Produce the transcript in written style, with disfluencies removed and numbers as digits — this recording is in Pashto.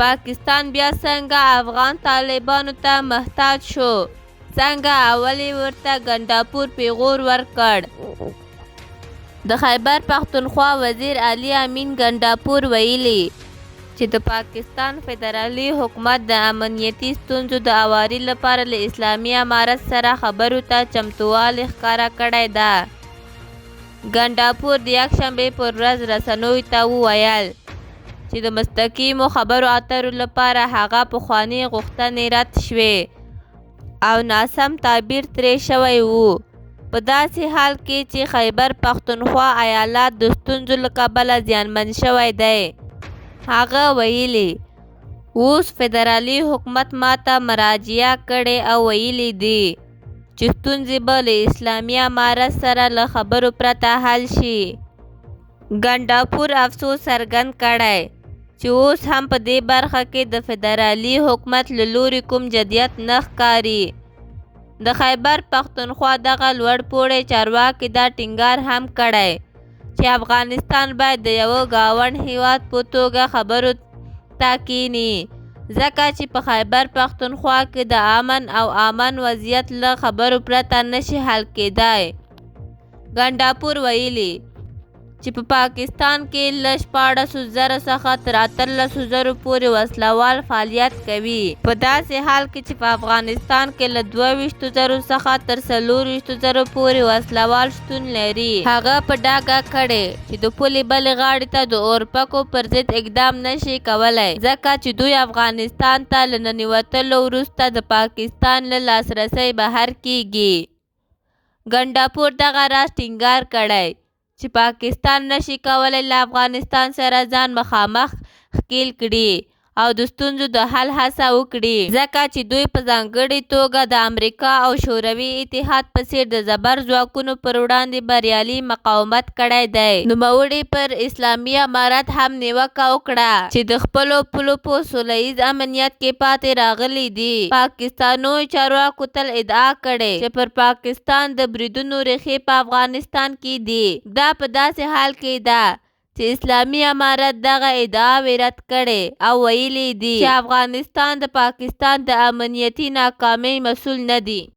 پاکستان بیا څنګه افغان طالبانو ته محتاج شو؟ څنګه اول یې ورته ګنداپور پیغور ورکړ؟ د خیبر پښتونخوا وزیر علي امین ګنداپور ویلي چې د پاکستان فدرالي حکومت د امنیتي ستونزو د هواري لپاره له اسلامي امارت سره خبرو ته چمتووالی ښکاره کړی ده. ګنداپور د یکشنبې پر ورځ رسنیو ته وویل چې د مستقیمو خبرو اترو لپاره هغه پخوانۍ غوښتنې رد شوې او ناسم تعبیر ترې شوی و، په داسې حال کې چې خیبر پښتونخوا ایالت د ستونزو له کبله زیانمن شوی دی. هغه ویلي اوس فدرالي حکومت ماته مراجعه کړې او ویلي دي چې ستونزې به له اسلامي امارت سره له خبرو پرته حل شي. ګنداپور افسوس څرګند کړی چې اوس هم په دې برخه کې د فدرالي حکومت له لوري کوم جدیت نه ښکاري. د خیبر پښتونخوا دغه لوړپوړي چارواکي دا ټینګار هم کړی چې افغانستان باید د یوه ګاونډ هیواد په توګه خبرو ته کیني، ځکه چې په خیبر پښتونخوا کې د امن وضعیت له خبرو پرته نشي حل کېدای. ګنداپور ویلي چې په پاکستان کې له 14,000 څخه تر 18,000 پورې وسلوال فعالیت کوي، په داسې حال کې چې په افغانستان کې له 22,000 څخه تر 24,000 پورې وسلوال شتون لري. هغه په ډاګه کړی چې د پولې بلې غاړې ته د اورپکو پر ضد اقدام نشي کولی، ځکه چې دوی افغانستان ته له ننوتلو وروسته د پاکستان له لاسرسي بهر کیږي. ګنداپور دغه راز ټینګار کړی چې پاکستان نشي کولی له افغانستان سره ځان مخامخ ښکېل کړي او د ستونزو د حل هڅه وکړي، ځکه چې دوی په ځانګړې توګه د امریکا او شوروي اتحاد په څېر د زبر ځواکونو پر وړاندې بریالي مقاومت کړی دی. نوموړي پر اسلامي امارت هم نیوکه وکړه چې د خپلو پولو په سوله ییز امنیت کې پاتې راغلی دي. پاکستاني چارواکو تل ادعا کړې چې پر پاکستان د بریدونو ریښې په افغانستان کې دي. دا په داسې حال کې ده چې اسلامي امارت دغه ادعاوې رد کړې او ویلي دي چې افغانستان د پاکستان د امنیتي ناکامۍ مسؤل نه دی.